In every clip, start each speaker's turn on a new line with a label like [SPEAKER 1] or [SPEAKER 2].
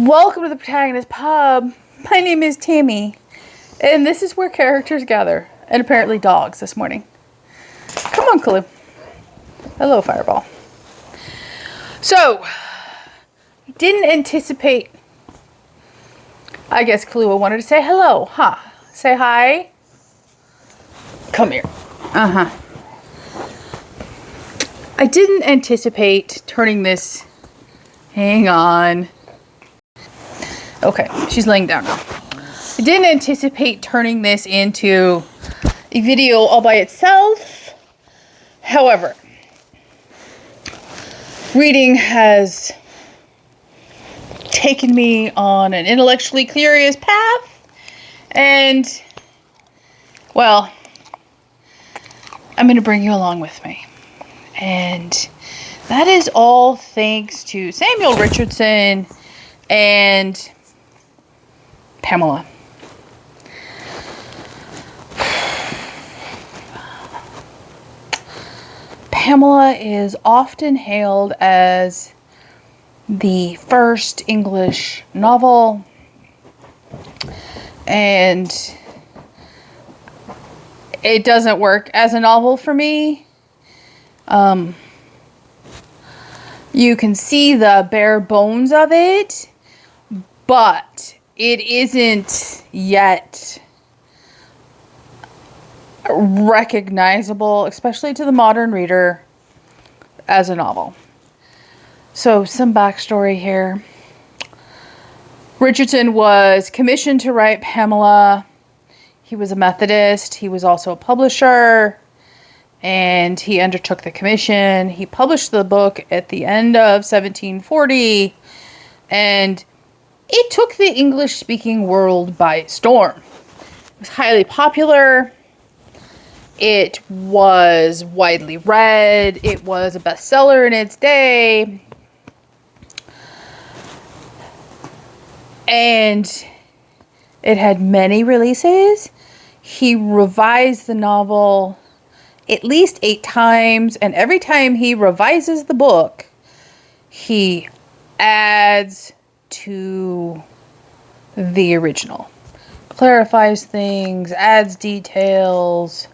[SPEAKER 1] Welcome to the Protagonist Pub. My name is Tammy, and this is where characters gather, and apparently dogs this morning. Come on, Kalu. Hello, Fireball. So, didn't anticipate. I guess Kalu wanted to say hello, huh? Say hi. Come here. I didn't anticipate turning this. Hang on. Okay, she's laying down now. I didn't anticipate turning this into a video all by itself. However, reading has taken me on an intellectually curious path. And, well, I'm going to bring you along with me. And that is all thanks to Samuel Richardson and Pamela. Pamela is often hailed as the first English novel, and it doesn't work as a novel for me. You can see the bare bones of it, but it isn't yet recognizable, especially to the modern reader, as a novel. So, some backstory here. Richardson was commissioned to write Pamela. He was a Methodist. He was also a publisher, and he undertook the commission. He published the book at the end of 1740, and it took the English-speaking world by storm. It was highly popular. It was widely read. It was a bestseller in its day. And it had many releases. He revised the novel at least 8 times. And every time he revises the book, he adds to the original, clarifies things, adds details,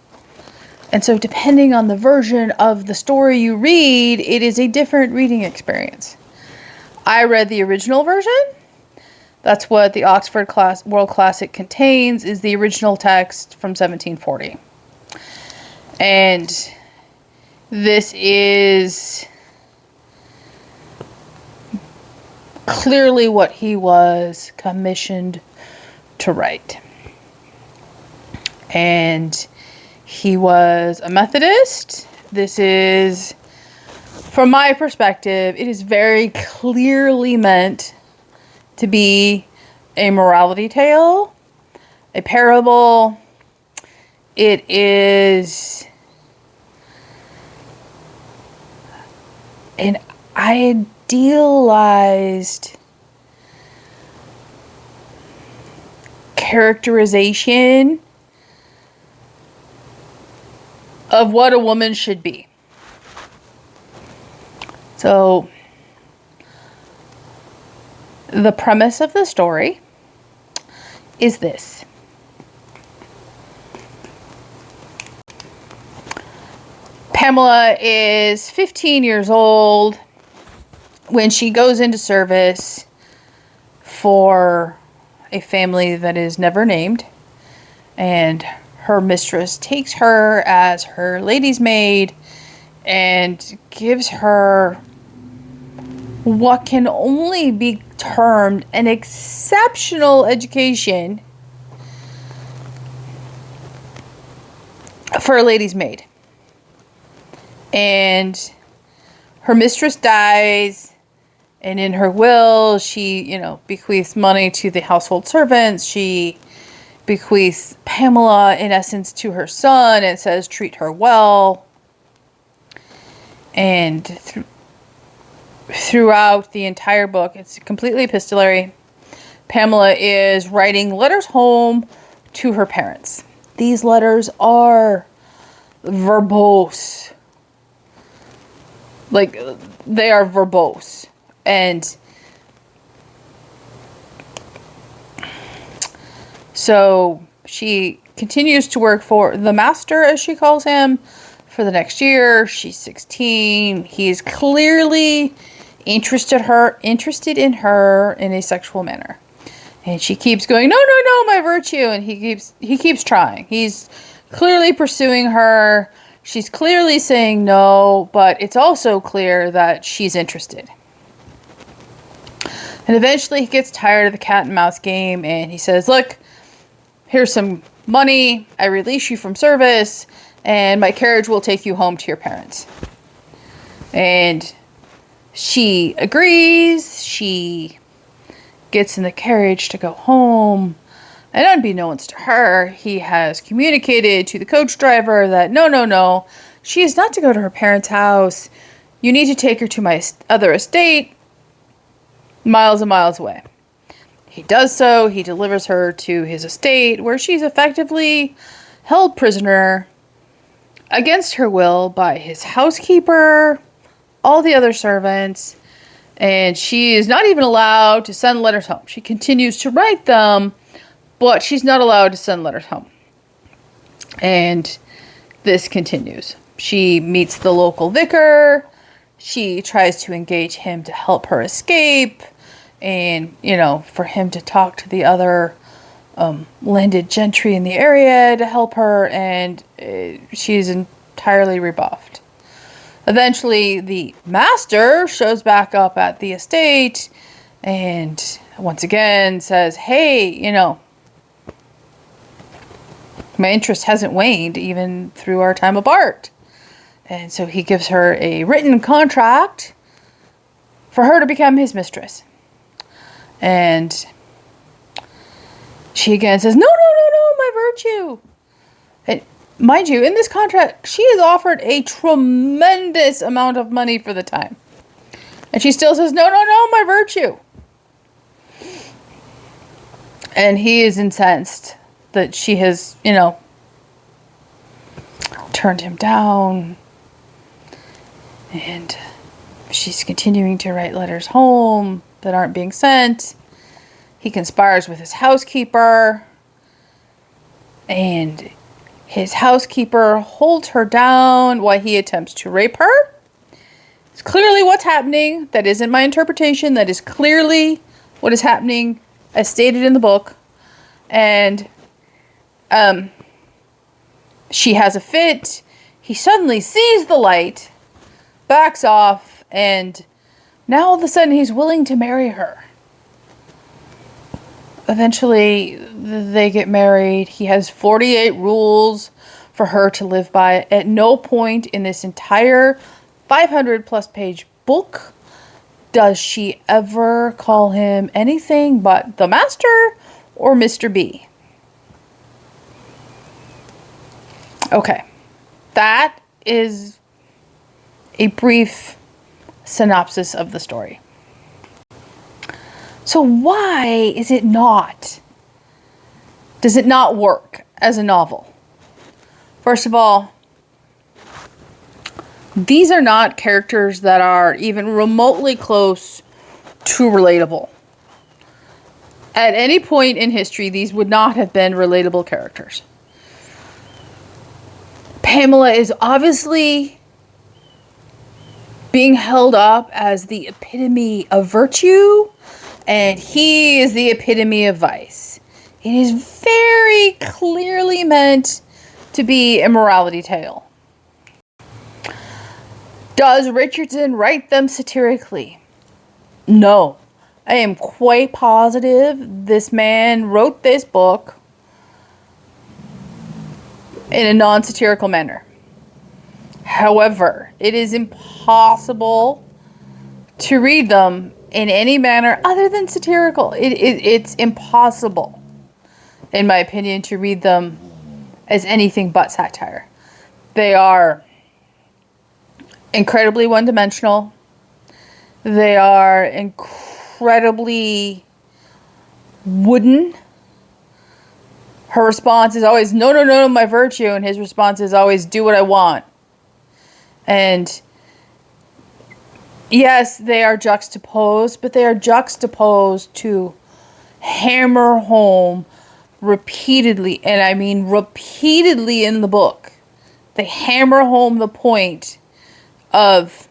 [SPEAKER 1] and so depending on the version of the story you read, it is a different reading experience. I read the original version. That's what the Oxford World Classic contains, is the original text from 1740. And this is clearly what he was commissioned to write. And he was a Methodist. This is, from my perspective, it is very clearly meant to be a morality tale, a parable. It is an idealized characterization of what a woman should be. So, the premise of the story is this. Pamela is 15 years old when she goes into service for a family that is never named, and her mistress takes her as her lady's maid and gives her what can only be termed an exceptional education for a lady's maid. And her mistress dies, and in her will, she, bequeaths money to the household servants. She bequeaths Pamela, in essence, to her son and says, treat her well. And throughout the entire book, it's completely epistolary. Pamela is writing letters home to her parents. These letters are verbose. Like, they are verbose. And So she continues to work for the master, as she calls him, for the next year. She's 16. He's clearly interested in her in a sexual manner. And she keeps going, no, no, no, my virtue. And he keeps trying. He's clearly pursuing her. She's clearly saying no, but it's also clear that she's interested. And eventually he gets tired of the cat and mouse game, and he says, look, here's some money. I release you from service, and my carriage will take you home to your parents. And she agrees. She gets in the carriage to go home. And unbeknownst to her, he has communicated to the coach driver that no, she is not to go to her parents' house. You need to take her to my other estate, miles and miles away. He does so. He delivers her to his estate, where she's effectively held prisoner against her will by his housekeeper, all the other servants, and she is not even allowed to send letters home. She continues to write them, but she's not allowed to send letters home. And this continues. She meets the local vicar. She tries to engage him to help her escape, and, for him to talk to the other landed gentry in the area to help her, and she's entirely rebuffed. Eventually, the master shows back up at the estate and once again says, hey, my interest hasn't waned even through our time apart. And so he gives her a written contract for her to become his mistress. And she again says, no, my virtue. And mind you, in this contract, she is offered a tremendous amount of money for the time. And she still says, no, my virtue. And he is incensed that she has, turned him down. And she's continuing to write letters home that aren't being sent. He conspires with his housekeeper, and his housekeeper holds her down while he attempts to rape her. It's clearly what's happening. That isn't my interpretation. That is clearly what is happening as stated in the book. And she has a fit. He suddenly sees the light, backs off, and now all of a sudden he's willing to marry her. Eventually, they get married. He has 48 rules for her to live by. At no point in this entire 500 plus page book does she ever call him anything but the master or Mr. B. Okay, that is a brief synopsis of the story. So why is it not? Does it not work as a novel? First of all, these are not characters that are even remotely close to relatable. At any point in history, these would not have been relatable characters. Pamela is obviously being held up as the epitome of virtue, and he is the epitome of vice. It is very clearly meant to be a morality tale. Does Richardson write them satirically? No. I am quite positive this man wrote this book in a non-satirical manner. However, it is impossible to read them in any manner other than satirical. It's impossible, in my opinion, to read them as anything but satire. They are incredibly one-dimensional. They are incredibly wooden. Her response is always, no, my virtue. And his response is always, do what I want. And yes, they are juxtaposed, but they are juxtaposed to hammer home repeatedly, and I mean repeatedly in the book, they hammer home the point of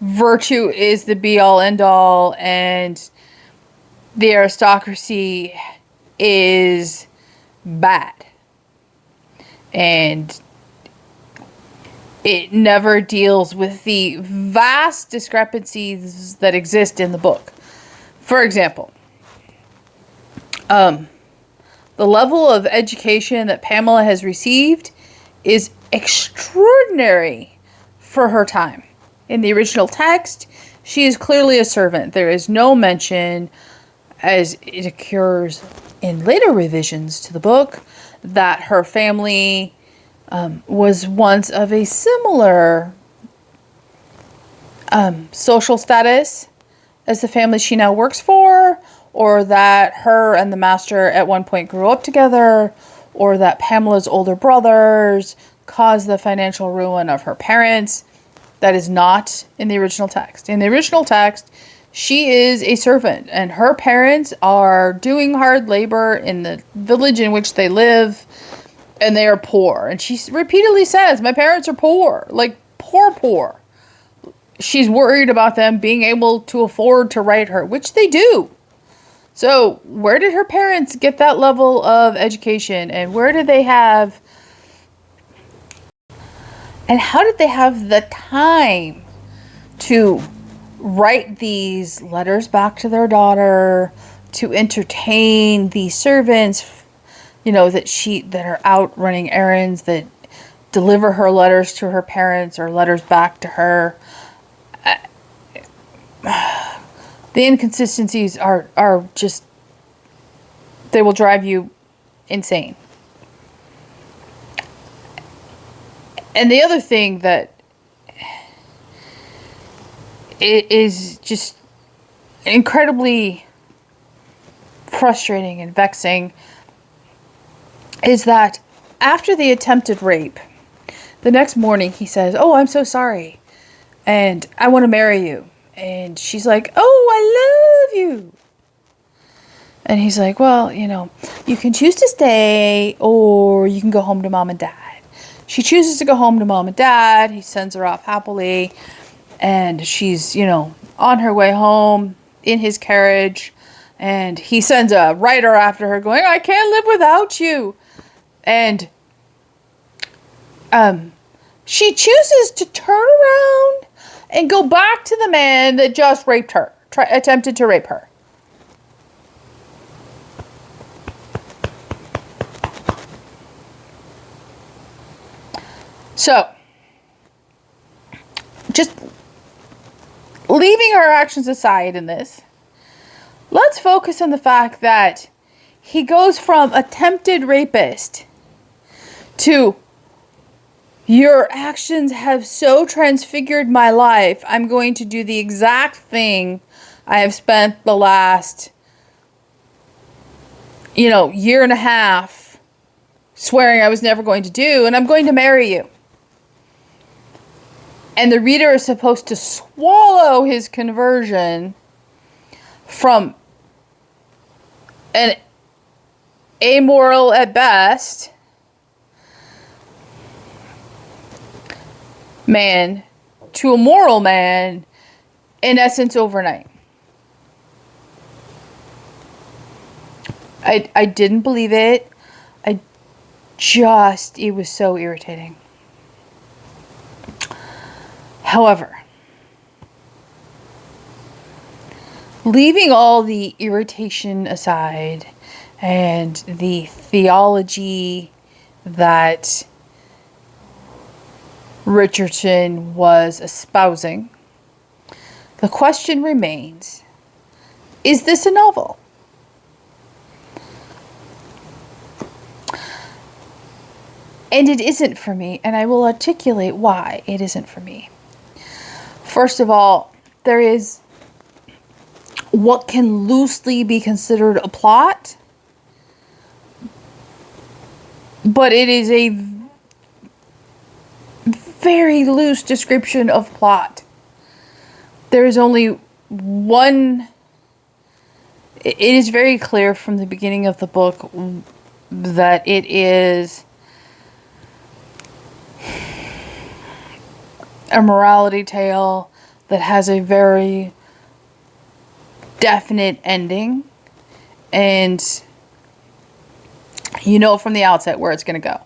[SPEAKER 1] virtue is the be-all end-all, and the aristocracy is bad. And it never deals with the vast discrepancies that exist in the book. For example, the level of education that Pamela has received is extraordinary for her time. In the original text, she is clearly a servant. There is no mention, as it occurs in later revisions to the book, that her family was once of a similar social status as the family she now works for, or that her and the master at one point grew up together, or that Pamela's older brothers caused the financial ruin of her parents. That is not in the original text. In the original text, she is a servant, and her parents are doing hard labor in the village in which they live, and they are poor. And she repeatedly says, my parents are poor, like poor. She's worried about them being able to afford to write her, which they do. So where did her parents get that level of education, and where did they have, and how did they have the time to write these letters back to their daughter, to entertain these servants, that are out running errands, that deliver her letters to her parents or letters back to her? The inconsistencies are just, they will drive you insane. And the other thing that is just incredibly frustrating and vexing is that after the attempted rape, the next morning he says, oh, I'm so sorry, and I want to marry you. And she's like, oh, I love you. And he's like, well, you can choose to stay, or you can go home to mom and dad. She chooses to go home to mom and dad. He sends her off happily. And she's, on her way home in his carriage. And he sends a writer after her going, I can't live without you. And she chooses to turn around and go back to the man that just raped her, attempted to rape her. So, just leaving her actions aside in this, let's focus on the fact that he goes from attempted rapist to, your actions have so transfigured my life, I'm going to do the exact thing I have spent the last, year and a half swearing I was never going to do, and I'm going to marry you. And the reader is supposed to swallow his conversion from an amoral at best man to a moral man, in essence, overnight. I didn't believe it. It was so irritating. However, leaving all the irritation aside and the theology that Richardson was espousing, the question remains, is this a novel? And it isn't for me, and I will articulate why it isn't for me. First of all, there is what can loosely be considered a plot, but it is a very loose description of plot. There is only one it is very clear from the beginning of the book that it is a morality tale that has a very definite ending, and you know from the outset where it's going to go.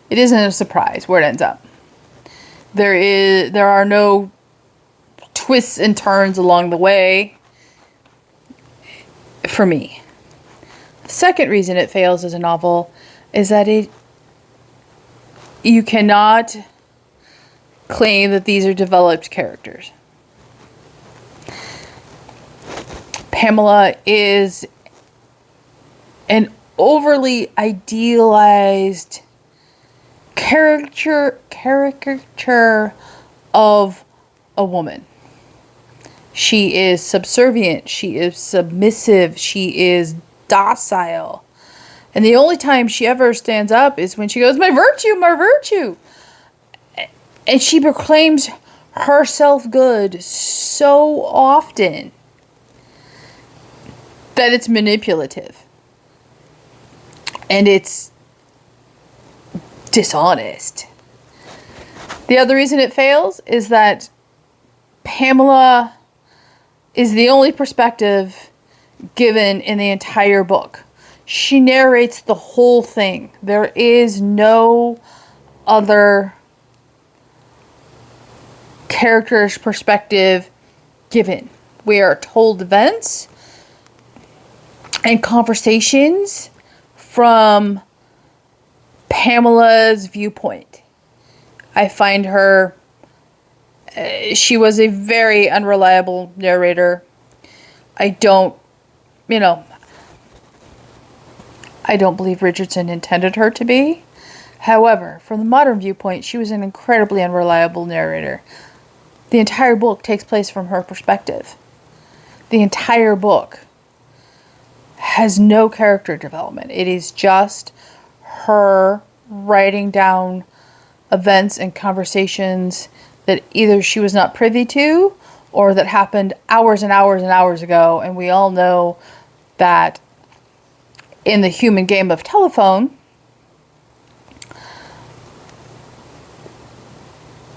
[SPEAKER 1] It isn't a surprise where it ends up. There are no twists and turns along the way for me. The second reason it fails as a novel is that you cannot claim that these are developed characters. Pamela is an overly idealized caricature of a woman. She is subservient, she is submissive, she is docile. And the only time she ever stands up is when she goes, "My virtue, my virtue." And she proclaims herself good so often that it's manipulative. And it's dishonest. The other reason it fails is that Pamela is the only perspective given in the entire book. She narrates the whole thing. There is no other character's perspective given. We are told events and conversations from Pamela's viewpoint. I find her, she was a very unreliable narrator. I don't believe Richardson intended her to be. However, from the modern viewpoint, she was an incredibly unreliable narrator. The entire book takes place from her perspective. The entire book has no character development. It is just her writing down events and conversations that either she was not privy to or that happened hours and hours and hours ago. And we all know that in the human game of telephone,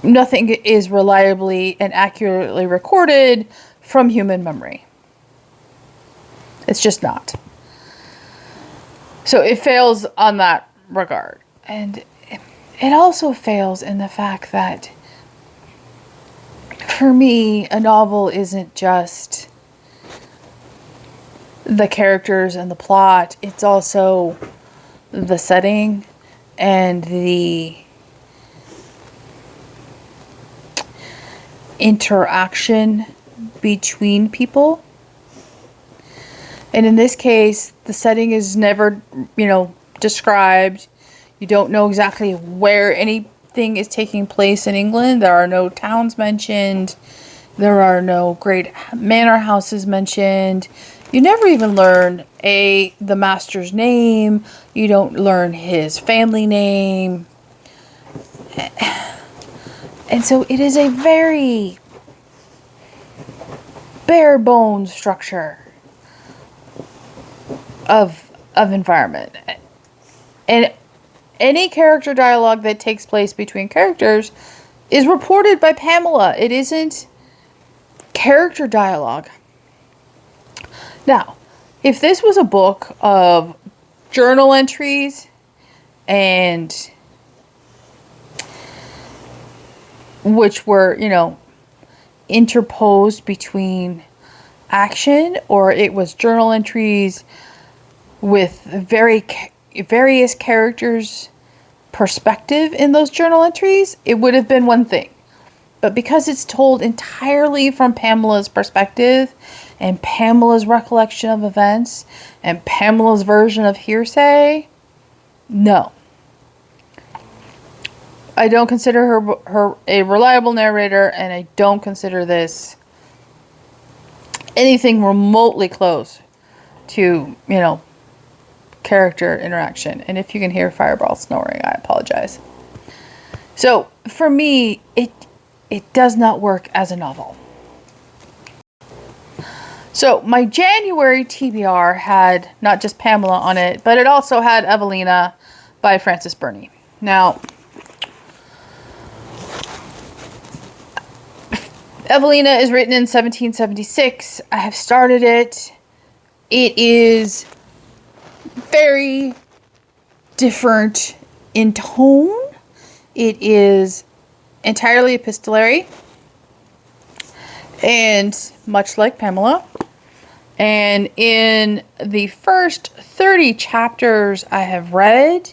[SPEAKER 1] nothing is reliably and accurately recorded from human memory. It's just not. So it fails on that regard. And it also fails in the fact that, for me, a novel isn't just the characters and the plot. It's also the setting and the interaction between people. And in this case, the setting is never, described. You don't know exactly where anything is taking place in England. There are no towns mentioned. There are no great manor houses mentioned. You never even learn the master's name. You don't learn his family name. And so it is a very bare bones structure of environment. And any character dialogue that takes place between characters is reported by Pamela. It isn't character dialogue. Now, if this was a book of journal entries and which were, interposed between action, or it was journal entries with various characters' perspective in those journal entries, it would have been one thing. But because it's told entirely from Pamela's perspective and Pamela's recollection of events and Pamela's version of hearsay, no. I don't consider her a reliable narrator, and I don't consider this anything remotely close to, character interaction. And if you can hear Fireball snoring, I apologize. So, for me, it does not work as a novel. So my January TBR had not just Pamela on it, but it also had Evelina by Frances Burney. Now, Evelina is written in 1776. I have started it. It is very different in tone. It is entirely epistolary. And much like Pamela. And in the first 30 chapters I have read,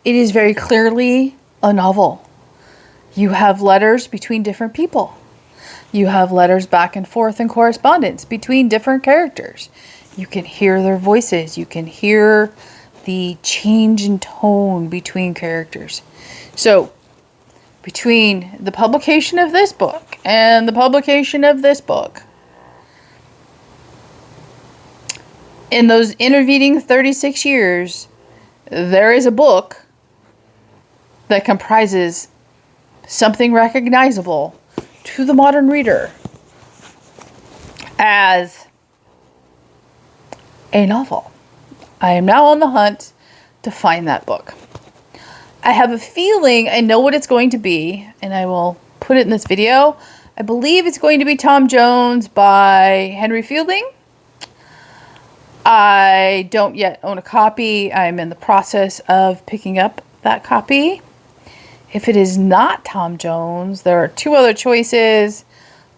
[SPEAKER 1] it is very clearly a novel. You have letters between different people. You have letters back and forth and correspondence between different characters. You can hear their voices. You can hear the change in tone between characters. So, between the publication of this book and the publication of this book, in those intervening 36 years, there is a book that comprises something recognizable to the modern reader as a novel. I am now on the hunt to find that book. I have a feeling I know what it's going to be, and I will put it in this video. I believe it's going to be Tom Jones by Henry Fielding. I don't yet own a copy. I'm in the process of picking up that copy. If it is not Tom Jones, there are two other choices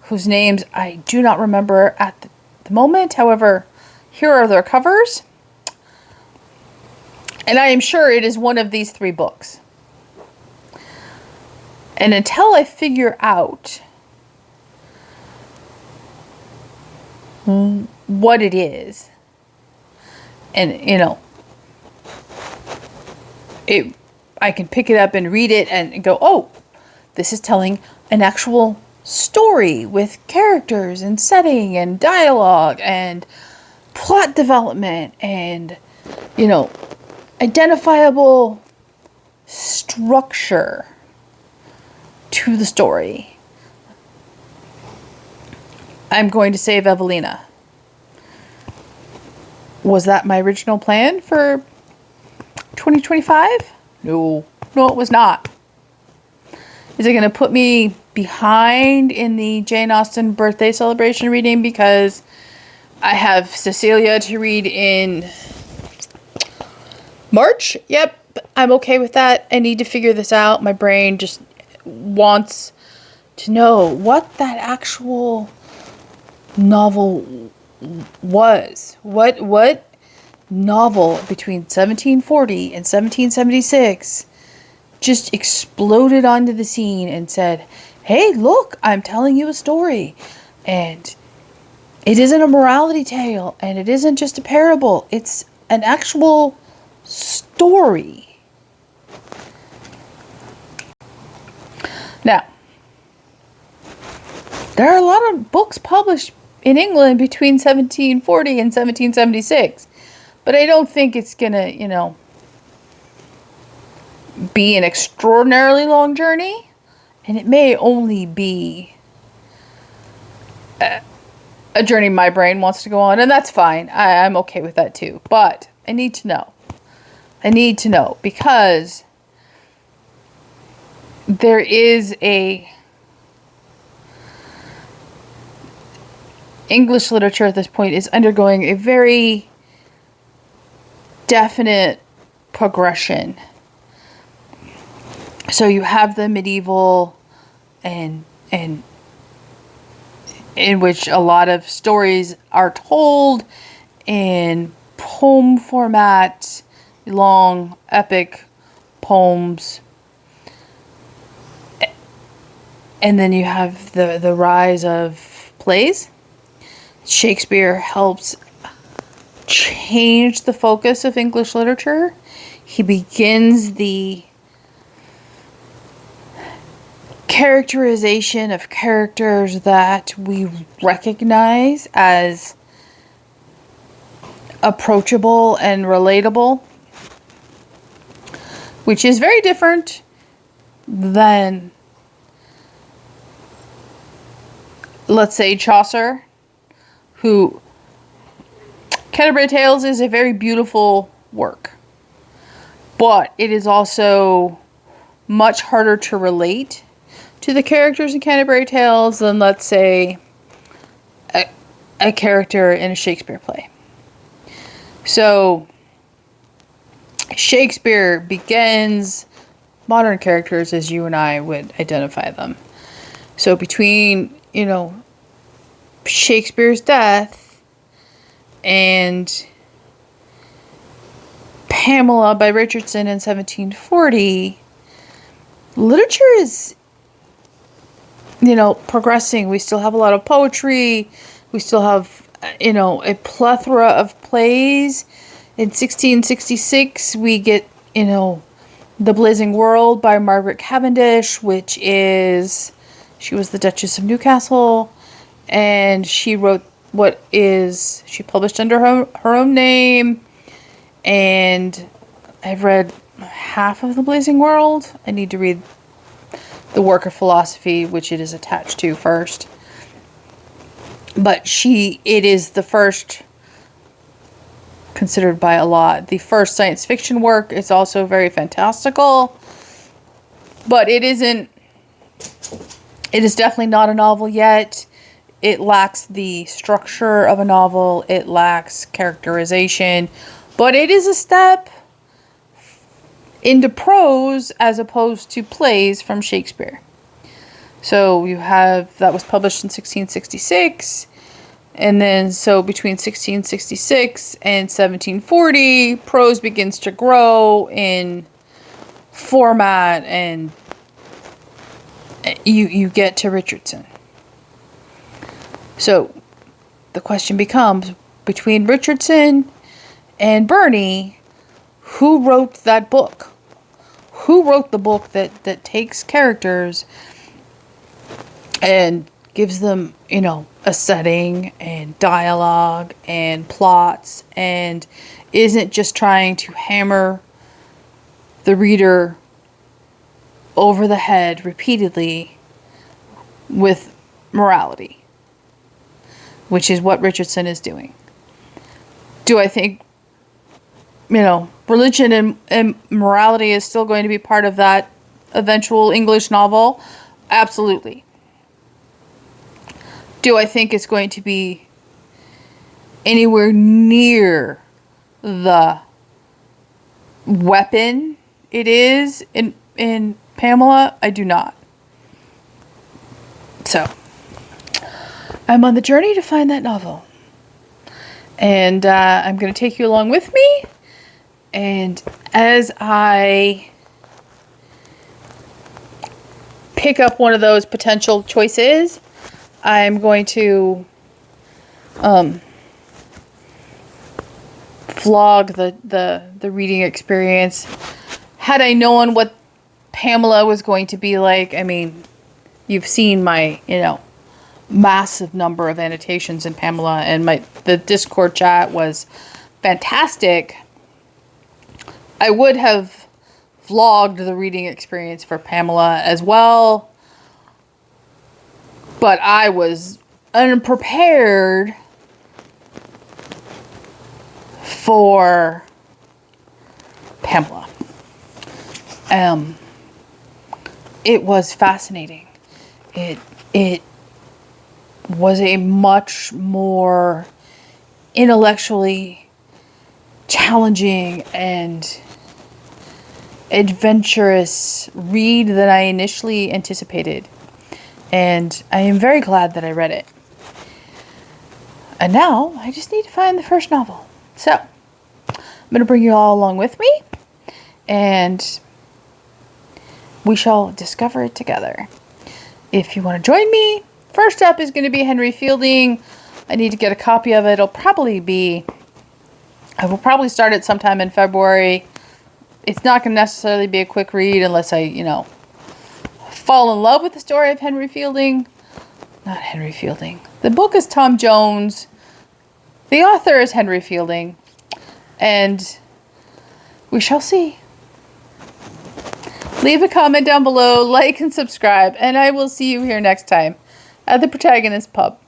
[SPEAKER 1] whose names I do not remember at the moment. However, here are their covers. And I am sure it is one of these three books. And until I figure out what it is, and, you know, I can pick it up and read it and go, oh, this is telling an actual story with characters and setting and dialogue and plot development and, you know, identifiable structure to the story. I'm going to save Evelina. Was that my original plan for 2025? No, it was not. Is it going to put me behind in the Jane Austen birthday celebration reading because I have Cecilia to read in March? Yep, I'm okay with that. I need to figure this out. My brain just wants to know what that actual novel was. What novel between 1740 and 1776 just exploded onto the scene and said, hey, look, I'm telling you a story. And it isn't a morality tale, and it isn't just a parable. It's an actual story. Now, there are a lot of books published in England between 1740 and 1776. But I don't think it's going to, you know, be an extraordinarily long journey. And it may only be a journey my brain wants to go on. And that's fine. I'm okay with that too. But I need to know. I need to know because there is a English literature at this point is undergoing a very definite progression. So you have the medieval and in which a lot of stories are told in poem format, long epic poems. And then you have the rise of plays. Shakespeare helps change the focus of English literature. He begins the characterization of characters that we recognize as approachable and relatable, which is very different than, let's say, Chaucer, who Canterbury Tales is a very beautiful work, but it is also much harder to relate to the characters in Canterbury Tales than, let's say, a character in a Shakespeare play. So, Shakespeare begins modern characters as you and I would identify them. So between, Shakespeare's death and Pamela by Richardson in 1740, literature is, progressing. We still have a lot of poetry. We still have, a plethora of plays. In 1666, we get, The Blazing World by Margaret Cavendish, she was the Duchess of Newcastle, and she wrote she published under her own name, and I've read half of The Blazing World. I need to read the work of philosophy, which it is attached to first. But it is the first, considered by a lot, the first science fiction work. It's also very fantastical, but it is definitely not a novel yet. It lacks the structure of a novel. It lacks characterization, but it is a step into prose as opposed to plays from Shakespeare. So that was published in 1666. And then, so between 1666 and 1740, prose begins to grow in format, and you get to Richardson. So the question becomes, between Richardson and Burney, who wrote that book? Who wrote the book that takes characters and gives them, a setting and dialogue and plots, and isn't just trying to hammer the reader over the head repeatedly with morality, which is what Richardson is doing. Do I think, religion and morality is still going to be part of that eventual English novel? Absolutely. Do I think it's going to be anywhere near the weapon it is in Pamela? I do not. So, I'm on the journey to find that novel. And I'm going to take you along with me. And as I pick up one of those potential choices, I'm going to vlog the reading experience. Had I known what Pamela was going to be like, I mean, you've seen my, massive number of annotations in Pamela, and the Discord chat was fantastic. I would have vlogged the reading experience for Pamela as well, but I was unprepared for Pamela. It was fascinating. It was a much more intellectually challenging and adventurous read than I initially anticipated. And I am very glad that I read it. And now I just need to find the first novel. So I'm going to bring you all along with me, and we shall discover it together. If you want to join me, first up is going to be Henry Fielding. I need to get a copy of it. I will probably start it sometime in February. It's not going to necessarily be a quick read unless I, fall in love with the story of Henry Fielding. Not Henry Fielding. The book is Tom Jones. The author is Henry Fielding. And we shall see. Leave a comment down below, like and subscribe, and I will see you here next time at the Protagonist Pub.